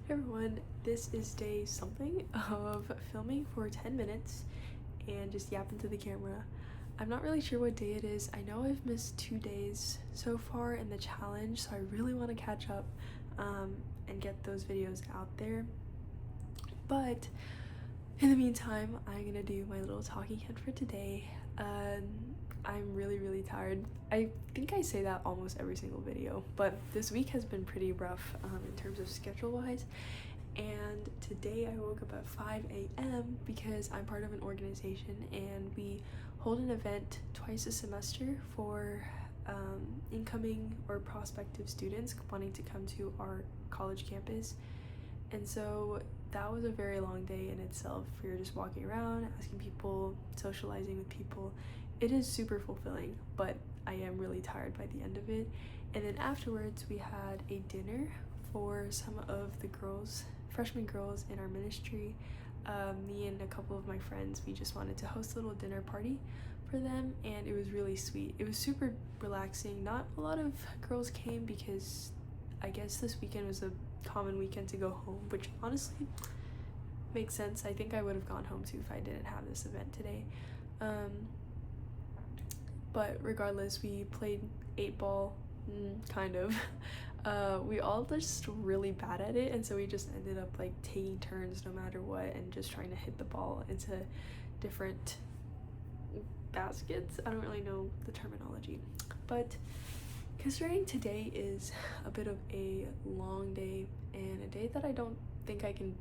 Hey everyone, this is day something of filming for 10 minutes and just yapping to the camera. I'm not really sure what day it is. I know I've missed 2 days so far in the challenge, so I really want to catch up and get those videos out there. But in the meantime, I'm gonna do my little talking head for today. I'm really tired. I think I say that almost every single video, but this week has been pretty rough in terms of schedule wise. And today I woke up at 5 a.m. because I'm part of an organization and we hold an event twice a semester for incoming or prospective students wanting to come to our college campus. And so that was a very long day in itself. We were just walking around, asking people, socializing with people. It is super fulfilling, but I am really tired by the end of it. And then afterwards, we had a dinner for some of the girls, freshman girls in our ministry. Me and a couple of my friends, we just wanted to host a little dinner party for them, and it was really sweet. It was super relaxing. Not a lot of girls came because I guess this weekend was a common weekend to go home, which honestly makes sense. I think I would have gone home too if I didn't have this event today. But regardless, we played 8-ball, kind of. We all just really bad at it, and so we just ended up like taking turns no matter what and just trying to hit the ball into different baskets. I don't really know the terminology, but considering today is a bit of a long day and a day that I don't think I can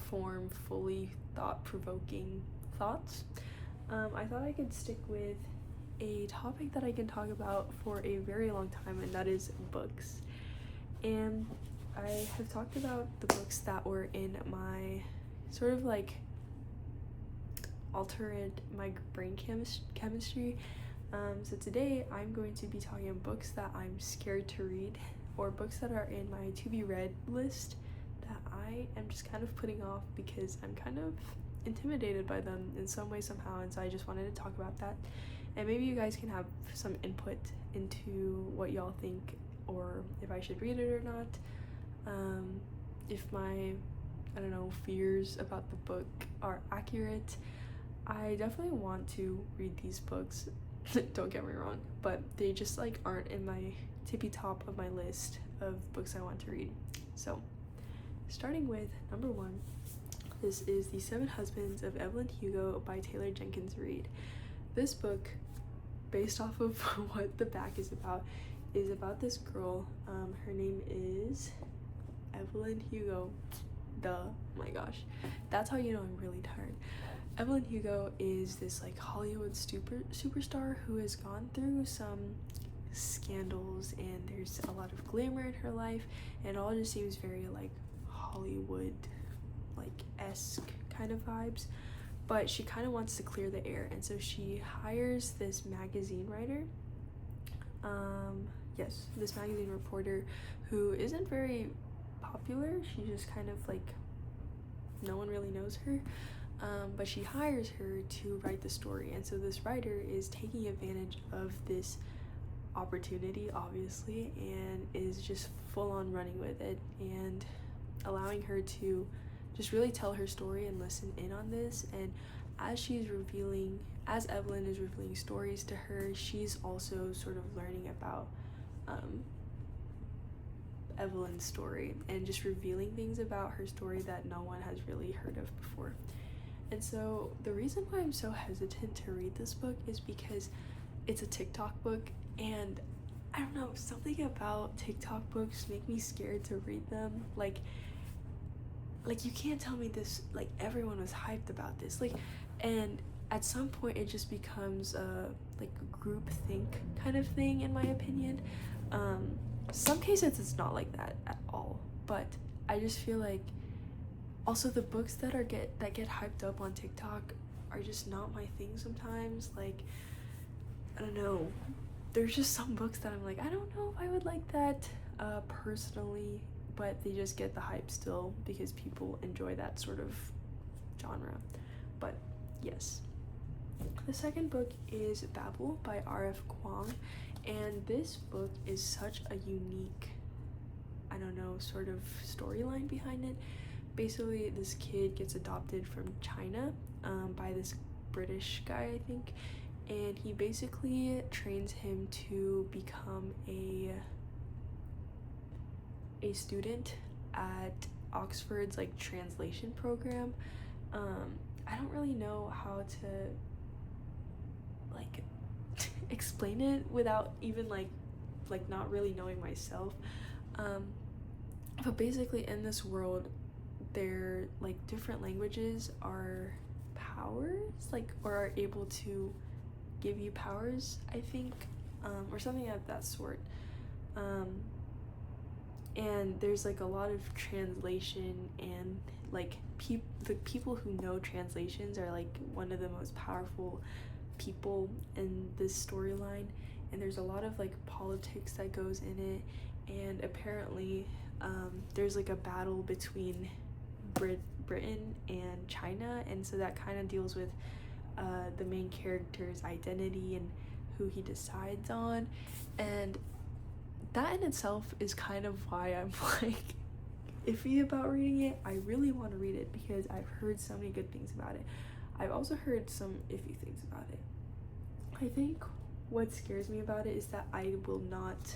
form fully thought-provoking thoughts, I thought I could stick with a topic that I can talk about for a very long time, and that is books. And I have talked about the books that were in my sort of like altered my brain chemistry. So today I'm going to be talking about books that I'm scared to read, or books that are in my to be read list that I am just kind of putting off because I'm kind of intimidated by them in some way somehow, and so I just wanted to talk about that. And maybe you guys can have some input into what y'all think, or if I should read it or not. If my, I don't know, fears about the book are accurate. I definitely want to read these books, don't get me wrong, but they just like aren't in my tippy top of my list of books I want to read. So, starting with number 1, this is The 7 Husbands of Evelyn Hugo by Taylor Jenkins Reid. This book, based off of what the back is about this girl. Her name is Evelyn Hugo. Duh. Oh my gosh. That's how you know I'm really tired. Evelyn Hugo is this like Hollywood superstar who has gone through some scandals, and there's a lot of glamour in her life, and it all just seems very like Hollywood like esque kind of vibes. But she kind of wants to clear the air, and so she hires this magazine writer, this magazine reporter who isn't very popular. She's just kind of like, no one really knows her, but she hires her to write the story. And so this writer is taking advantage of this opportunity, obviously, and is just full on running with it and allowing her to just really tell her story and listen in on this. And as Evelyn is revealing stories to her, she's also sort of learning about Evelyn's story and just revealing things about her story that no one has really heard of before. And so the reason why I'm so hesitant to read this book is because it's a TikTok book, and I don't know, something about TikTok books make me scared to read them. Like you can't tell me this, like everyone was hyped about this, like, and at some point it just becomes like a group think kind of thing, in my opinion. Some cases it's not like that at all, but I just feel like also the books that get hyped up on TikTok are just not my thing sometimes. Like, I don't know, there's just some books that I'm like, I don't know if I would like that personally, but they just get the hype still because people enjoy that sort of genre. But yes. The second book is Babel by R.F. Kuang, and this book is such a unique I don't know, sort of storyline behind it. Basically, this kid gets adopted from China by this British guy, I think, and he basically trains him to become a student at Oxford's like translation program. I don't really know how to like explain it without even like not really knowing myself. But basically in this world, their like different languages are powers, like, or are able to give you powers, I think, or something of that sort. And there's like a lot of translation, and like the people who know translations are like one of the most powerful people in this storyline, and there's a lot of like politics that goes in it, and apparently there's like a battle between Britain and China, and so that kind of deals with the main character's identity and who he decides on, and that in itself is kind of why I'm like iffy about reading it. I really want to read it because I've heard so many good things about it. I've also heard some iffy things about it. I think what scares me about it is that I will not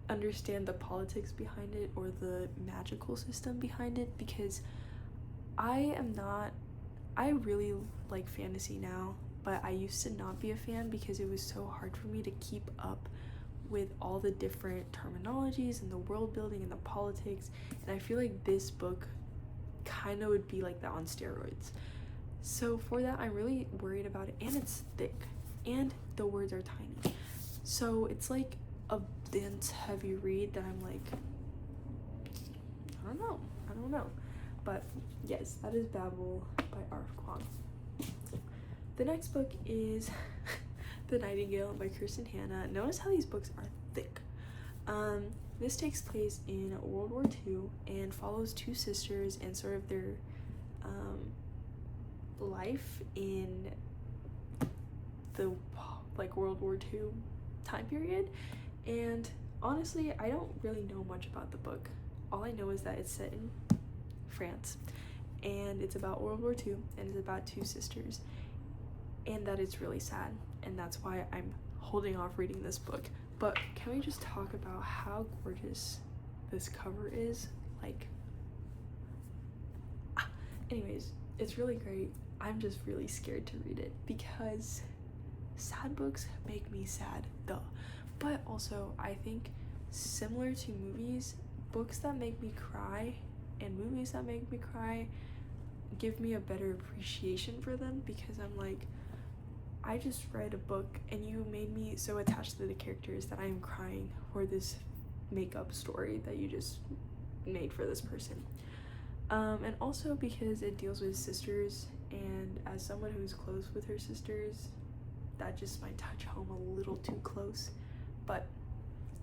understand the politics behind it or the magical system behind it, because I really like fantasy now, but I used to not be a fan because it was so hard for me to keep up with all the different terminologies and the world building and the politics, and I feel like this book kind of would be like that on steroids. So for that, I'm really worried about it, and it's thick and the words are tiny, so it's like a dense, heavy read that I'm like, I don't know. But yes, that is Babel by R.F. Kuang. The next book is The Nightingale by Kirsten Hanna. Notice how these books are thick. This takes place in World War II and follows two sisters and sort of their life in the like World War II time period. And honestly, I don't really know much about the book. All I know is that it's set in France, and it's about World War II, and it's about two sisters, and that it's really sad, and that's why I'm holding off reading this book. But can we just talk about how gorgeous this cover is? Like, anyways, it's really great. I'm just really scared to read it because sad books make me sad, duh. But also, I think similar to movies, books that make me cry and movies that make me cry give me a better appreciation for them, because I'm like, I just read a book and you made me so attached to the characters that I'm crying for this makeup story that you just made for this person. And also because it deals with sisters, and as someone who's close with her sisters, that just might touch home a little too close. But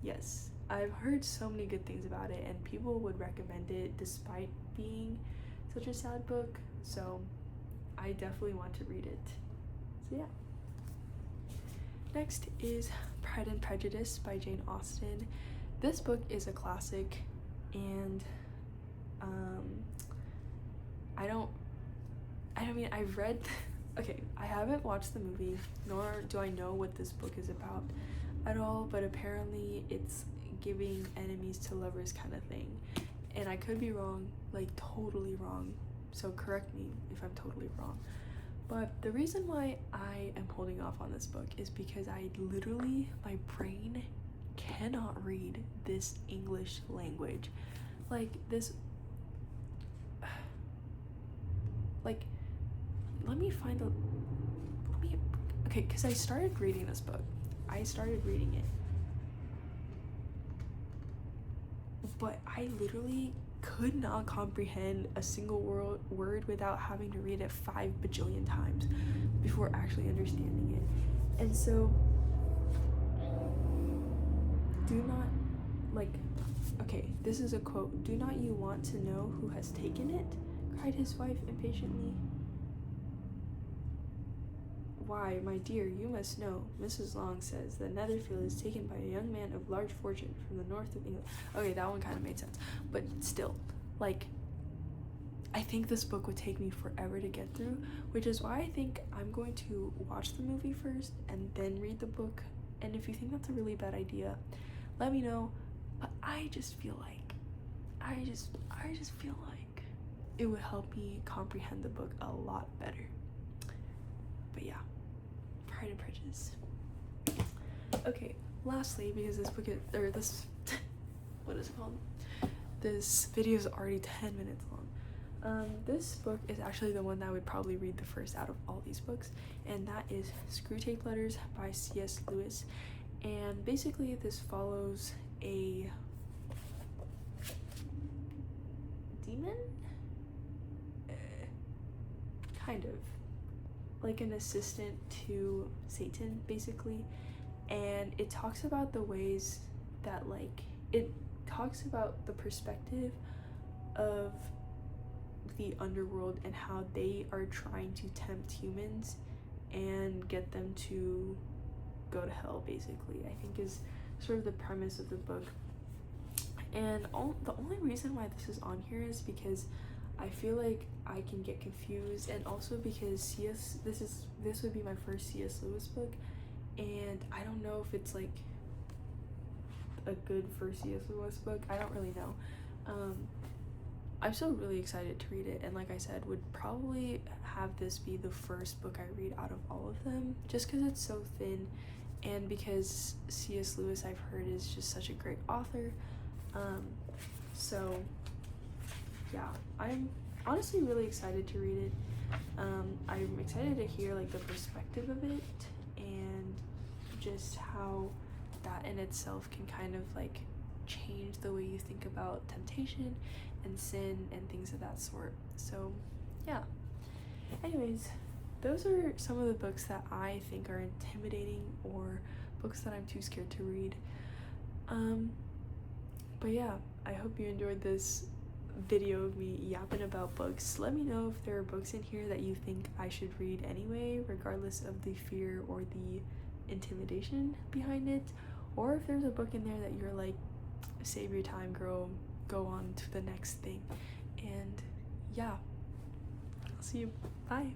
yes, I've heard so many good things about it, and people would recommend it despite being such a sad book, so I definitely want to read it. So yeah. Next is Pride and Prejudice by Jane Austen. This book is a classic, and I've read okay, I haven't watched the movie, nor do I know what this book is about at all, but apparently it's giving enemies to lovers kind of thing, and I could be wrong, like totally wrong, so correct me if I'm totally wrong. But the reason why I am holding off on this book is because my brain cannot read this English language. Like this, like, okay, because I started reading this book. I started reading it. But I literally could not comprehend a single word without having to read it 5 bajillion times before actually understanding it. And so, do not, like, okay, this is a quote. "Do not you want to know who has taken it?" cried his wife impatiently. Why, my dear, you must know, Mrs. Long says that Netherfield is taken by a young man of large fortune from the north of England. Okay, that one kind of made sense, but still, like, I think this book would take me forever to get through, which is why I think I'm going to watch the movie first and then read the book. And if you think that's a really bad idea, let me know. But I just feel like it would help me comprehend the book a lot better. But yeah, Pride and Prejudice. Okay, lastly, because this book is, or this, what is it called? This video is already 10 minutes long. This book is actually the one that I would probably read the first out of all these books, and that is Screwtape Letters by C.S. Lewis. And basically this follows a demon? Kind of. Like an assistant to Satan, basically. And it talks about the ways that, like, it talks about the perspective of the underworld and how they are trying to tempt humans and get them to go to hell, basically, I think is sort of the premise of the book. And the only reason why this is on here is because I feel like I can get confused, and also because this would be my first C.S. Lewis book, and I don't know if it's like a good first C.S. Lewis book. I don't really know. I'm still really excited to read it, and like I said, would probably have this be the first book I read out of all of them, just because it's so thin, and because C.S. Lewis, I've heard, is just such a great author. So yeah, I'm honestly really excited to read it. I'm excited to hear like the perspective of it, and just how that in itself can kind of like change the way you think about temptation and sin and things of that sort. So yeah, anyways, those are some of the books that I think are intimidating, or books that I'm too scared to read. But yeah, I hope you enjoyed this video of me yapping about books. Let me know if there are books in here that you think I should read anyway, regardless of the fear or the intimidation behind it, or if there's a book in there that you're like, save your time, girl, go on to the next thing. And yeah, I'll see you. Bye.